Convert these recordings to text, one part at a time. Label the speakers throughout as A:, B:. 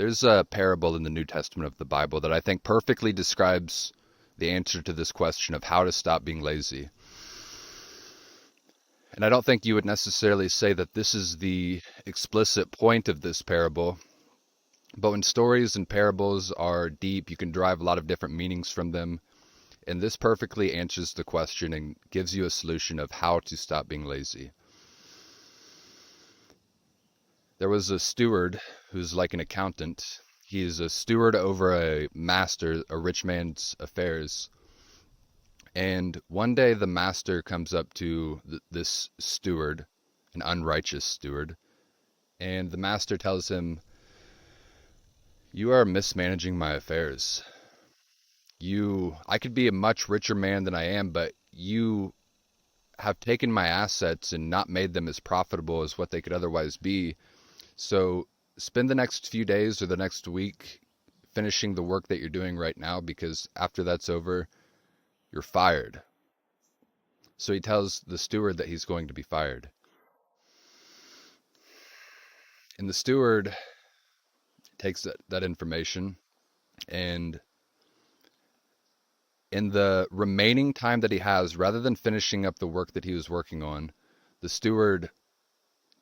A: There's a parable in the New Testament of the Bible that I think perfectly describes the answer to this question of how to stop being lazy. And I don't think you would necessarily say that this is the explicit point of this parable, but when stories and parables are deep, you can derive a lot of different meanings from them. And this perfectly answers the question and gives you a solution of how to stop being lazy. There was a steward who's like an accountant. He's a steward over a master, a rich man's affairs. And one day the master comes up to this steward, an unrighteous steward, and the master tells him, "You are mismanaging my affairs. I could be a much richer man than I am, but you have taken my assets and not made them as profitable as what they could otherwise be. So spend the next few days or the next week finishing the work that you're doing right now, because after that's over, you're fired." So he tells the steward that he's going to be fired. And the steward takes that information, and in the remaining time that he has, rather than finishing up the work that he was working on, the steward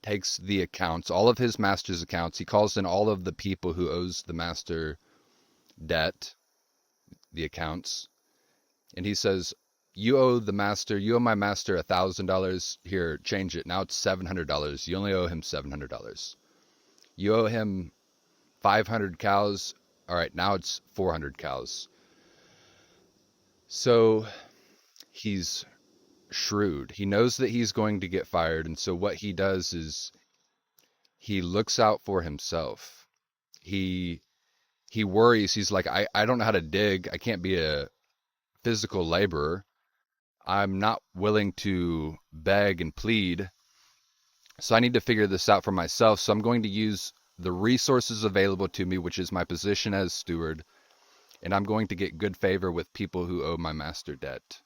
A: takes the accounts, all of his master's accounts. He calls in all of the people who owes the master debt, the accounts, and he says, you owe my master $1,000. Here, change it. Now it's $700. You only owe him $700. You owe him 500 cows. All right, now it's 400 cows. So he's shrewd. He knows that he's going to get fired, and so what he does is he looks out for himself. He worries. He's like, I don't know how to dig. I can't be a physical laborer. I'm not willing to beg and plead. So I need to figure this out for myself. So I'm going to use the resources available to me, which is my position as steward, and I'm going to get good favor with people who owe my master debt.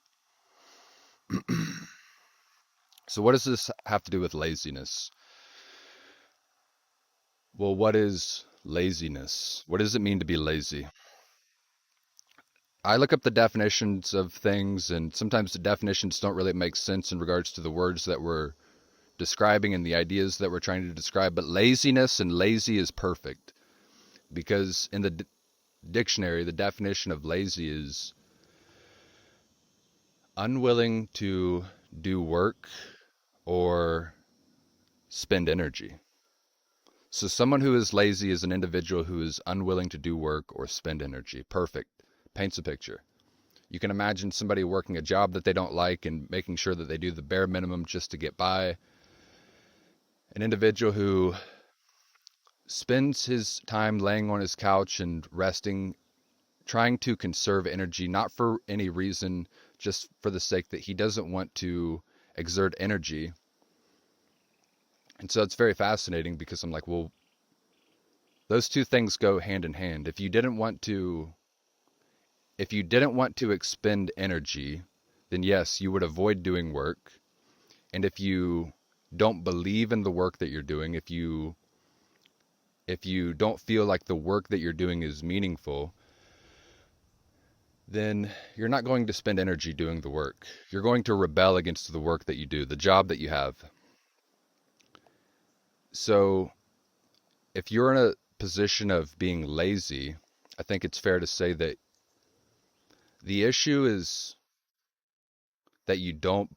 A: So what does this have to do with laziness? Well, what is laziness? What does it mean to be lazy? I look up the definitions of things, and sometimes the definitions don't really make sense in regards to the words that we're describing and the ideas that we're trying to describe. But laziness and lazy is perfect, because in the dictionary, the definition of lazy is unwilling to do work or spend energy. So someone who is lazy is an individual who is unwilling to do work or spend energy. Perfect. Paints a picture. You can imagine somebody working a job that they don't like and making sure that they do the bare minimum just to get by. An individual who spends his time laying on his couch and resting, trying to conserve energy, not for any reason, just for the sake that he doesn't want to exert energy. And so it's very fascinating, because I'm like, well, those two things go hand in hand. If you didn't want to expend energy, then yes, you would avoid doing work. And if you don't believe in the work that you're doing, if you don't feel like the work that you're doing is meaningful, then you're not going to spend energy doing the work. You're going to rebel against the work that you do, the job that you have. So if you're in a position of being lazy, I think it's fair to say that the issue is that you don't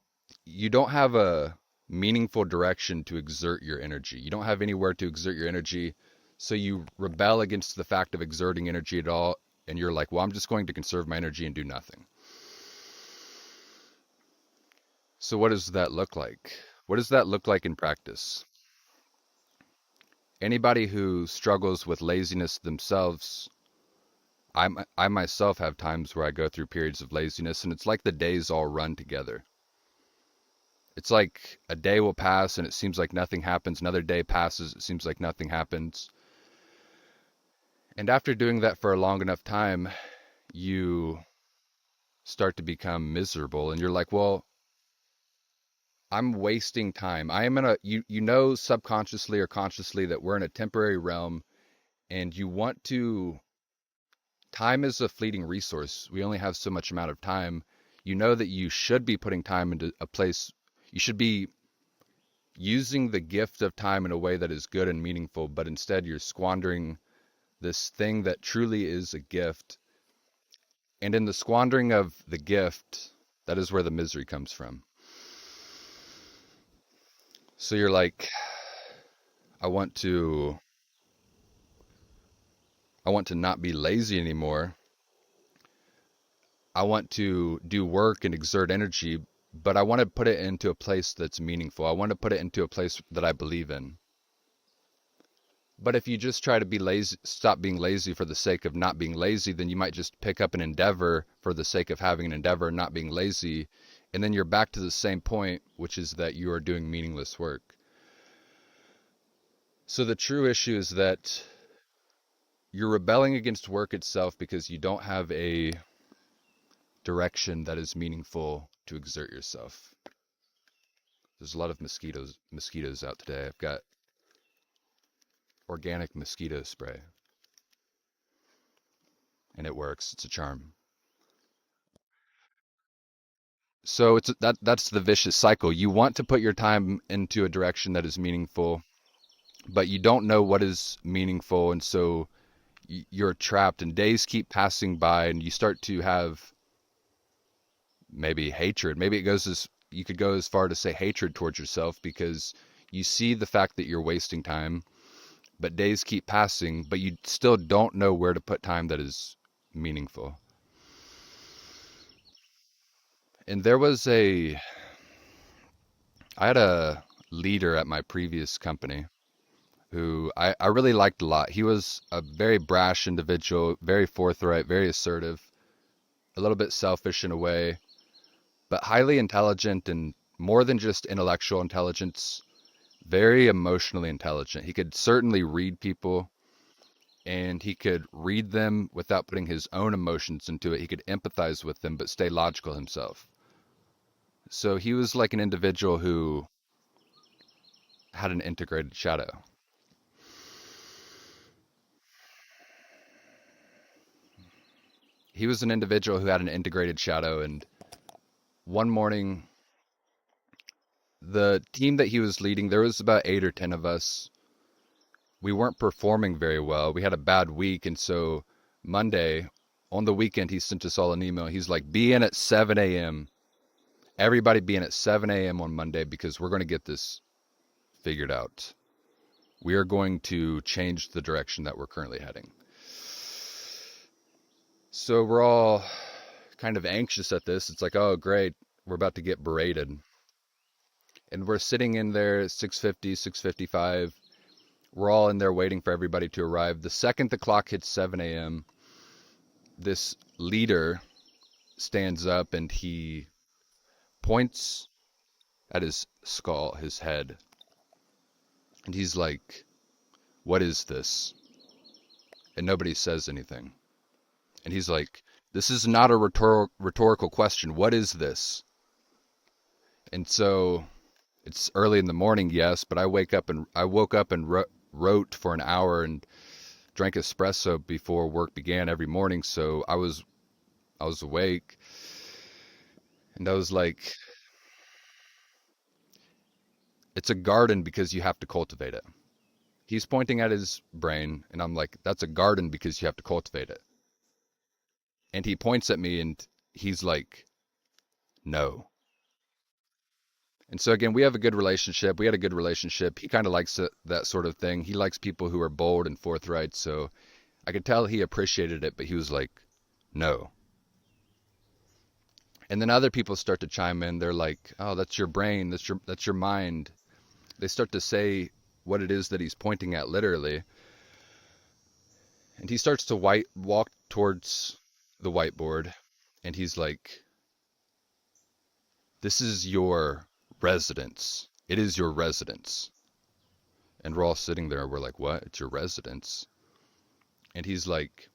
A: have a meaningful direction to exert your energy. You don't have anywhere to exert your energy, so you rebel against the fact of exerting energy at all, and you're like, well, I'm just going to conserve my energy and do nothing. So what does that look like? What does that look like in practice? Anybody who struggles with laziness themselves, I myself have times where I go through periods of laziness, and it's like the days all run together. It's like a day will pass and it seems like nothing happens. Another day passes, it seems like nothing happens. And after doing that for a long enough time, you start to become miserable, and you're like, well, I'm wasting time. I am in a, you know, subconsciously or consciously that we're in a temporary realm, And you want to, time is a fleeting resource. We only have so much amount of time. You know that you should be putting time into a place, you should be using the gift of time in a way that is good and meaningful, but instead you're squandering this thing that truly is a gift. And in the squandering of the gift, that is where the misery comes from. So you're like, I want to I want to not be lazy anymore. I want to do work and exert energy, but I want to put it into a place that's meaningful. I want to put it into a place that I believe in. But if you just try to be lazy, stop being lazy for the sake of not being lazy, then you might just pick up an endeavor for the sake of having an endeavor and not being lazy. And then you're back to the same point, which is that you are doing meaningless work. So the true issue is that you're rebelling against work itself because you don't have a direction that is meaningful to exert yourself. There's a lot of mosquitoes out today. I've got organic mosquito spray, and it works. It's a charm. So that's the vicious cycle. You want to put your time into a direction that is meaningful, but you don't know what is meaningful, and so you're trapped, and days keep passing by, and you start to have maybe hatred. Maybe it goes as you could go as far to say hatred towards yourself because you see the fact that you're wasting time, but days keep passing, but you still don't know where to put time that is meaningful. And I had a leader at my previous company who I really liked a lot. He was a very brash individual, very forthright, very assertive, a little bit selfish in a way, but highly intelligent and more than just intellectual intelligence, very emotionally intelligent. He could certainly read people and he could read them without putting his own emotions into it. He could empathize with them but stay logical himself. So he was like an individual who had an integrated shadow. He was an individual who had an integrated shadow, and one morning, the team that he was leading, there was about 8 or 10 of us. We weren't performing very well. We had a bad week, and so Monday, on the weekend, he sent us all an email. He's like, be in at 7 a.m. Everybody be in at 7 a.m. on Monday because we're going to get this figured out. We are going to change the direction that we're currently heading. So we're all kind of anxious at this. It's like, oh, great, we're about to get berated. And we're sitting in there at 6:50, 6:55. We're all in there waiting for everybody to arrive. The second the clock hits 7 a.m., this leader stands up and he points at his skull, his head. And he's like, what is this? And nobody says anything. And he's like, this is not a rhetorical question. What is this? And so it's early in the morning, yes, but I woke up and wrote for an hour and drank espresso before work began every morning. So I was awake, and I was like, it's a garden because you have to cultivate it. He's pointing at his brain, and I'm like, that's a garden because you have to cultivate it. And he points at me, and he's like, no. And so again, we have a good relationship. We had a good relationship. He kind of likes that sort of thing. He likes people who are bold and forthright. So I could tell he appreciated it, but he was like, no. And then other people start to chime in. They're like, oh, that's your brain. That's your mind. They start to say what it is that he's pointing at literally. And he starts to walk towards the whiteboard. And he's like, this is your residence. It is your residence. And we're all sitting there. We're like, what? It's your residence? And he's like,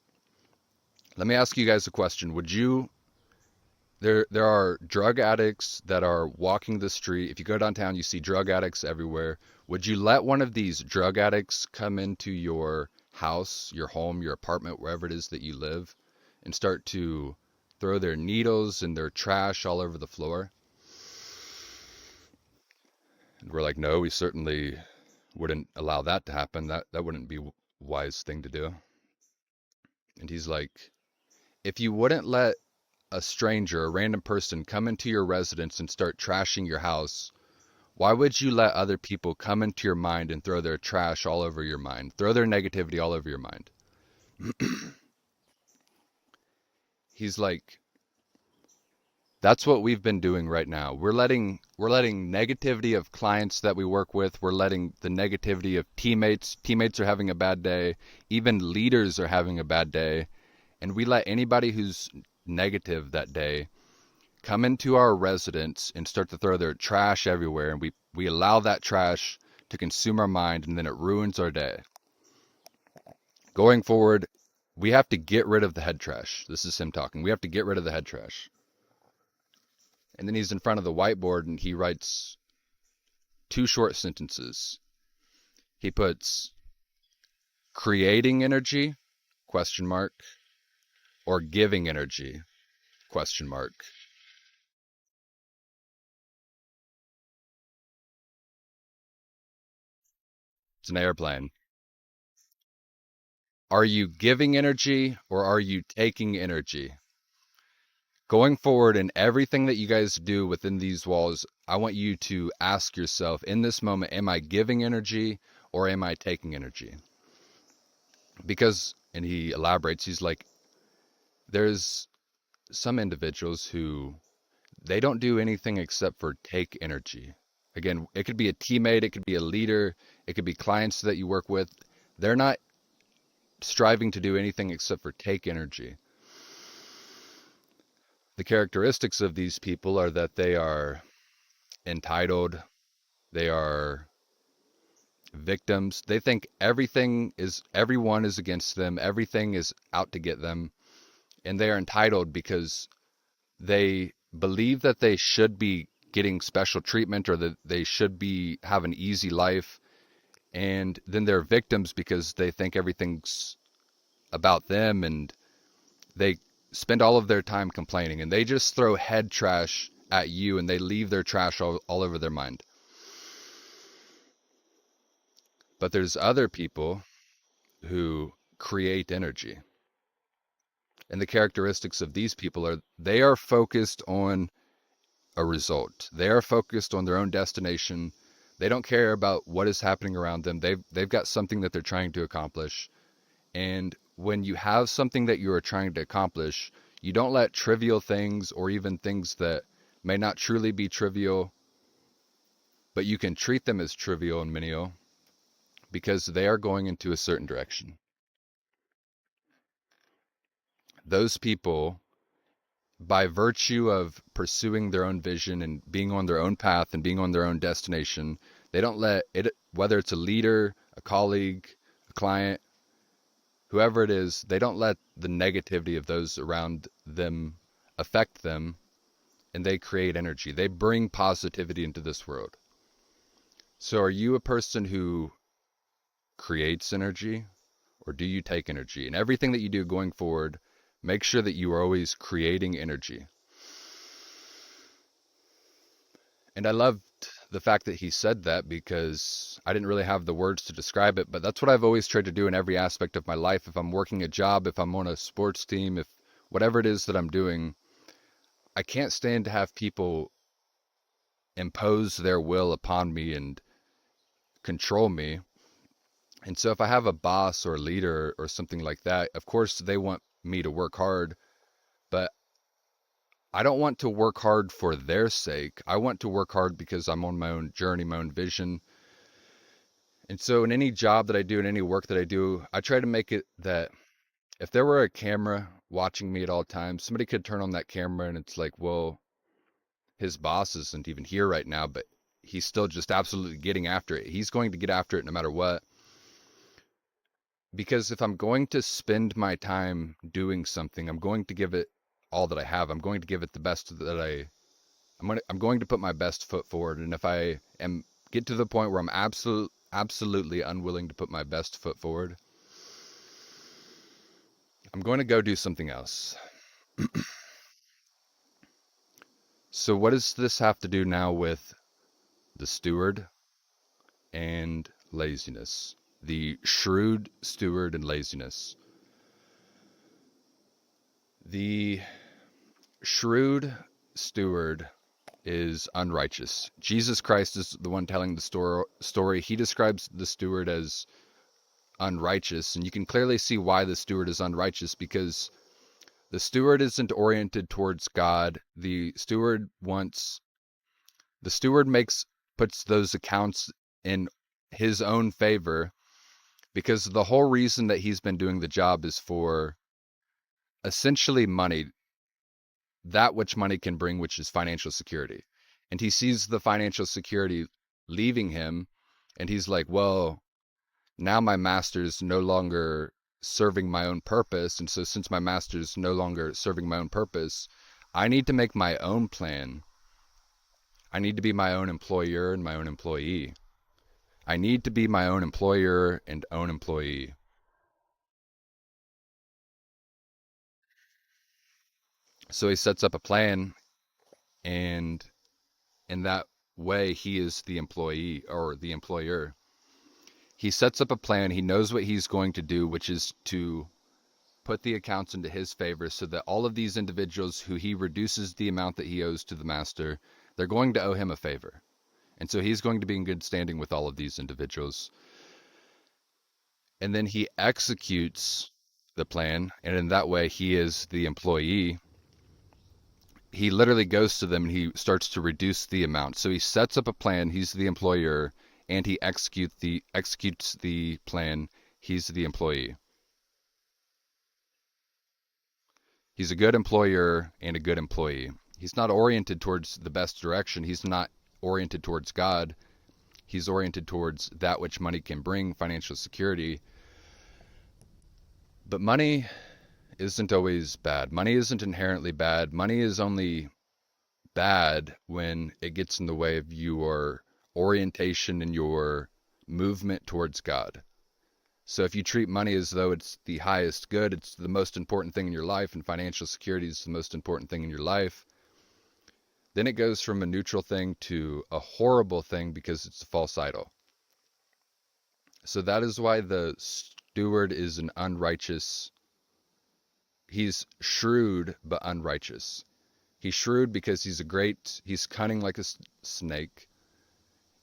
A: let me ask you guys a question. Would you, there are drug addicts that are walking the street. If you go downtown, you see drug addicts everywhere. Would you let one of these drug addicts come into your house, your home, your apartment, wherever it is that you live, and start to throw their needles and their trash all over the floor. And we're like, no, we certainly wouldn't allow that to happen. That wouldn't be a wise thing to do. And he's like, if you wouldn't let a stranger, a random person, come into your residence and start trashing your house, why would you let other people come into your mind and throw their trash all over your mind, throw their negativity all over your mind? He's like, that's what we've been doing right now. We're letting negativity of clients that we work with, we're letting the negativity of teammates. Teammates are having a bad day, even leaders are having a bad day, and we let anybody who's negative that day come into our residence and start to throw their trash everywhere, and we allow that trash to consume our mind, and then it ruins our day. Going forward, we have to get rid of the head trash. This is him talking. We have to get rid of the head trash. And then he's in front of the whiteboard and he writes two short sentences. He puts creating energy, question mark, or giving energy, question mark. It's an airplane. Are you giving energy or are you taking energy? Going forward in everything that you guys do within these walls, I want you to ask yourself in this moment, am I giving energy or am I taking energy? Because, and he elaborates, he's like, there's some individuals who they don't do anything except for take energy. Again, it could be a teammate, it could be a leader, it could be clients that you work with. They're not striving to do anything except for take energy. The characteristics of these people are that they are entitled, they are victims. They think everyone is against them, everything is out to get them, and they are entitled because they believe that they should be getting special treatment or that they should be have an easy life, and then they're victims because they think everything's about them, and they spend all of their time complaining, and they just throw head trash at you and they leave their trash all over their mind. But there's other people who create energy, and the characteristics of these people are they are focused on a result. They are focused on their own destination. They don't care about what is happening around them. They've got something that they're trying to accomplish. And when you have something that you are trying to accomplish, you don't let trivial things or even things that may not truly be trivial, but you can treat them as trivial and menial because they are going into a certain direction. Those people, by virtue of pursuing their own vision and being on their own path and being on their own destination, they don't let it, whether it's a leader, a colleague, a client, whoever it is, they don't let the negativity of those around them affect them, and they create energy. They bring positivity into this world. So are you a person who creates energy or do you take energy? And everything that you do going forward, make sure that you are always creating energy. And I loved the fact that he said that because I didn't really have the words to describe it, but that's what I've always tried to do in every aspect of my life. If I'm working a job, if I'm on a sports team, if whatever it is that I'm doing, I can't stand to have people impose their will upon me and control me. And so if I have a boss or a leader or something like that, of course they want me to work hard, but I don't want to work hard for their sake. I want to work hard because I'm on my own journey, my own vision. And so in any job that I do, in any work that I do, I try to make it that if there were a camera watching me at all times, somebody could turn on that camera and it's like, well, his boss isn't even here right now, but he's still just absolutely getting after it. He's going to get after it no matter what. Because if I'm going to spend my time doing something, I'm going to give it all that I have. I'm going to give it the best that I'm going to put my best foot forward. And if I am get to the point where I'm absolutely unwilling to put my best foot forward, I'm going to go do something else. So, what does this have to do now with the steward and laziness? The shrewd steward and laziness. The shrewd steward is unrighteous. Jesus Christ is the one telling the story. He describes the steward as unrighteous, and you can clearly see why the steward is unrighteous, because the steward isn't oriented towards God. Puts those accounts in his own favor, because the whole reason that he's been doing the job is for essentially money, that which money can bring, which is financial security. And he sees the financial security leaving him, and he's like, well, now my master's no longer serving my own purpose. And so since my master's no longer serving my own purpose, I need to make my own plan. I need to be my own employer and my own employee. I need to be my own employer and own employee. So he sets up a plan, and in that way, he is the employee or the employer. He sets up a plan. He knows what he's going to do, which is to put the accounts into his favor, so that all of these individuals who he reduces the amount that he owes to the master, they're going to owe him a favor. And so he's going to be in good standing with all of these individuals. And then he executes the plan, and in that way, he is the employee. He literally goes to them and he starts to reduce the amount. So he sets up a plan, he's the employer, and he executes the plan, he's the employee. He's a good employer and a good employee. He's not oriented towards the best direction. He's not oriented towards God. He's oriented towards that which money can bring, financial security. But money isn't always bad. Money isn't inherently bad. Money is only bad when it gets in the way of your orientation and your movement towards God. So if you treat money as though it's the highest good, it's the most important thing in your life, and financial security is the most important thing in your life, then it goes from a neutral thing to a horrible thing, because it's a false idol. So that is why the steward is an unrighteous. He's shrewd but unrighteous. He's shrewd because he's cunning like a snake.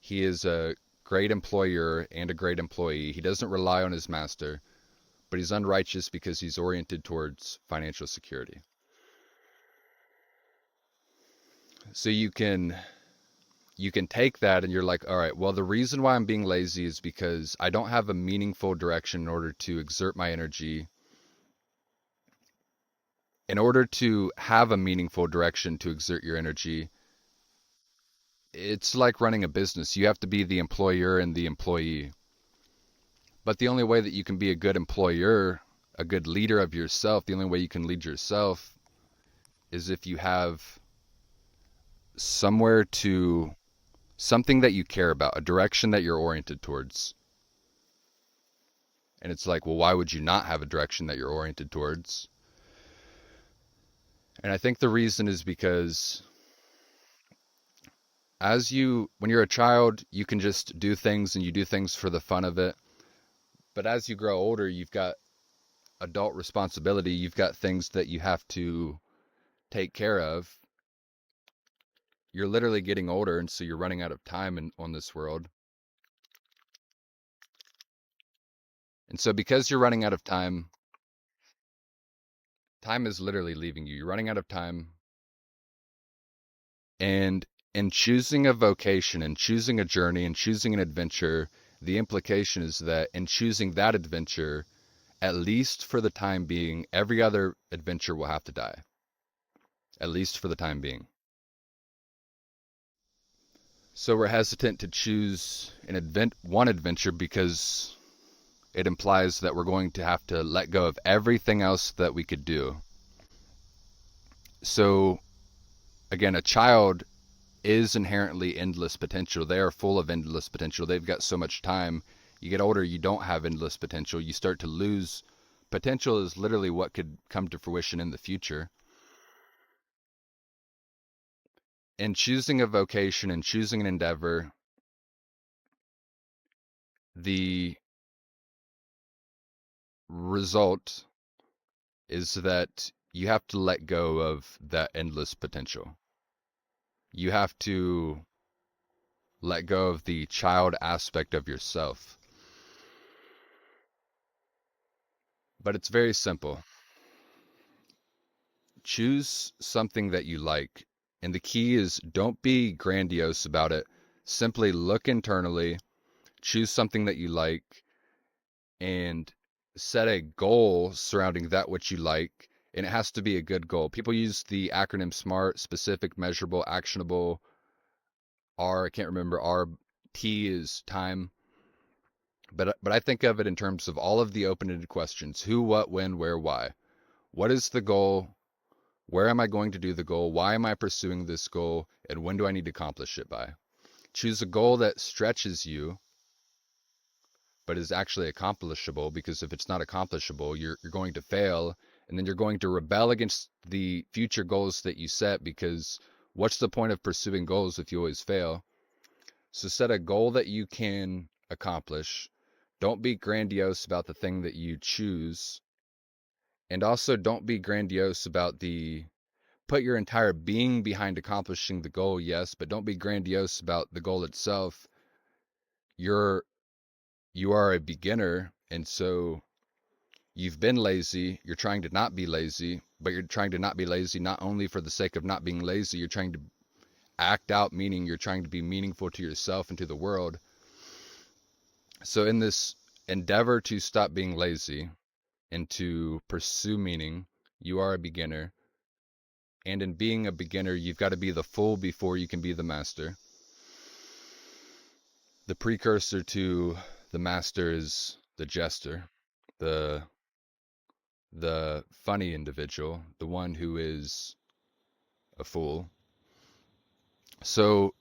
A: He is a great employer and a great employee. He doesn't rely on his master, but he's unrighteous because he's oriented towards financial security. So you can take that and you're like, all right, well, the reason why I'm being lazy is because I don't have a meaningful direction in order to exert my energy. In order to have a meaningful direction to exert your energy, it's like running a business. You have to be the employer and the employee. But the only way that you can be a good employer, a good leader of yourself, the only way you can lead yourself is if you have something that you care about, a direction that you're oriented towards. And it's like, well, why would you not have a direction that you're oriented towards? And I think the reason is because when you're a child, you can just do things and you do things for the fun of it. But as you grow older, you've got adult responsibility. You've got things that you have to take care of. You're literally getting older, and so you're running out of time on this world. And so because you're running out of time, time is literally leaving you. You're running out of time. And in choosing a vocation and choosing a journey and choosing an adventure, the implication is that in choosing that adventure, at least for the time being, every other adventure will have to die. At least for the time being. So we're hesitant to choose one adventure because it implies that we're going to have to let go of everything else that we could do. So again, a child is inherently endless potential. They are full of endless potential. They've got so much time. You get older, you don't have endless potential. You start to lose potential is literally what could come to fruition in the future. And choosing a vocation and choosing an endeavor, the result is that you have to let go of that endless potential. You have to let go of the child aspect of yourself. But it's very simple. Choose something that you like. And the key is don't be grandiose about it. Simply look internally, choose something that you like, and set a goal surrounding that which you like. And it has to be a good goal. People use the acronym SMART: specific, measurable, actionable. I can't remember. T is time. But I think of it in terms of all of the open-ended questions: who, what, when, where, why. What is the goal? Where am I going to do the goal? Why am I pursuing this goal? And when do I need to accomplish it by? Choose a goal that stretches you, but is actually accomplishable, because if it's not accomplishable, you're going to fail, and then you're going to rebel against the future goals that you set, because what's the point of pursuing goals if you always fail? So set a goal that you can accomplish. Don't be grandiose about the thing that you choose. And also don't be grandiose about put your entire being behind accomplishing the goal, yes, but don't be grandiose about the goal itself. You're you are a beginner, and so you've been lazy. You're trying to not be lazy, but you're trying to not be lazy not only for the sake of not being lazy, you're trying to act out meaning, you're trying to be meaningful to yourself and to the world. So in this endeavor to stop being lazy and to pursue meaning, you are a beginner. And in being a beginner, you've got to be the fool before you can be the master. The precursor to the master is the jester, the funny individual, the one who is a fool. So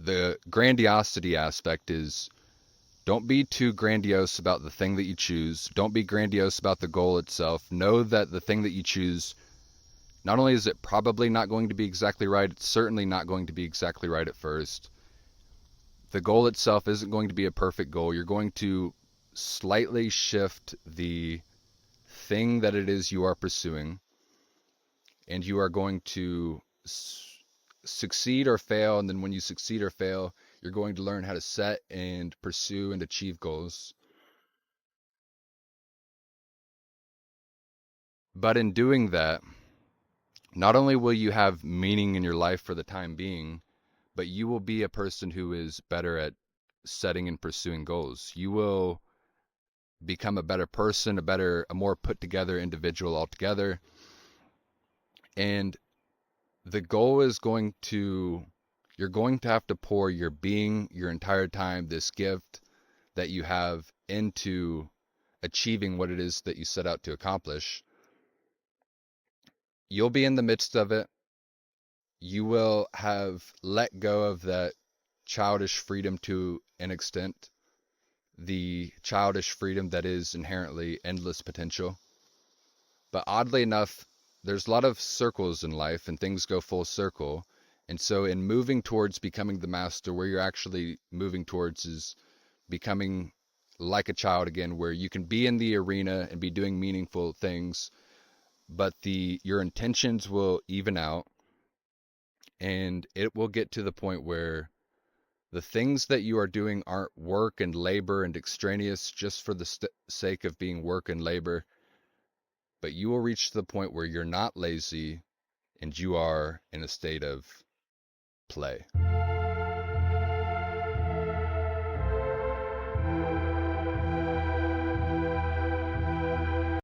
A: the grandiosity aspect is, don't be too grandiose about the thing that you choose. Don't be grandiose about the goal itself. Know that the thing that you choose, not only is it probably not going to be exactly right, it's certainly not going to be exactly right at first. The goal itself isn't going to be a perfect goal. You're going to slightly shift the thing that it is you are pursuing, and you are going to succeed or fail. And then when you succeed or fail, you're going to learn how to set and pursue and achieve goals. But in doing that, not only will you have meaning in your life for the time being, but you will be a person who is better at setting and pursuing goals. You will become a better person, a more put together individual altogether. And the goal is you're going to have to pour your being, your entire time, this gift that you have, into achieving what it is that you set out to accomplish. You'll be in the midst of it. You will have let go of that childish freedom to an extent, the childish freedom that is inherently endless potential. But oddly enough, there's a lot of circles in life and things go full circle. And so in moving towards becoming the master, where you're actually moving towards is becoming like a child again, where you can be in the arena and be doing meaningful things, but your intentions will even out, and it will get to the point where the things that you are doing aren't work and labor and extraneous just for the sake of being work and labor, but you will reach the point where you're not lazy and you are in a state of play.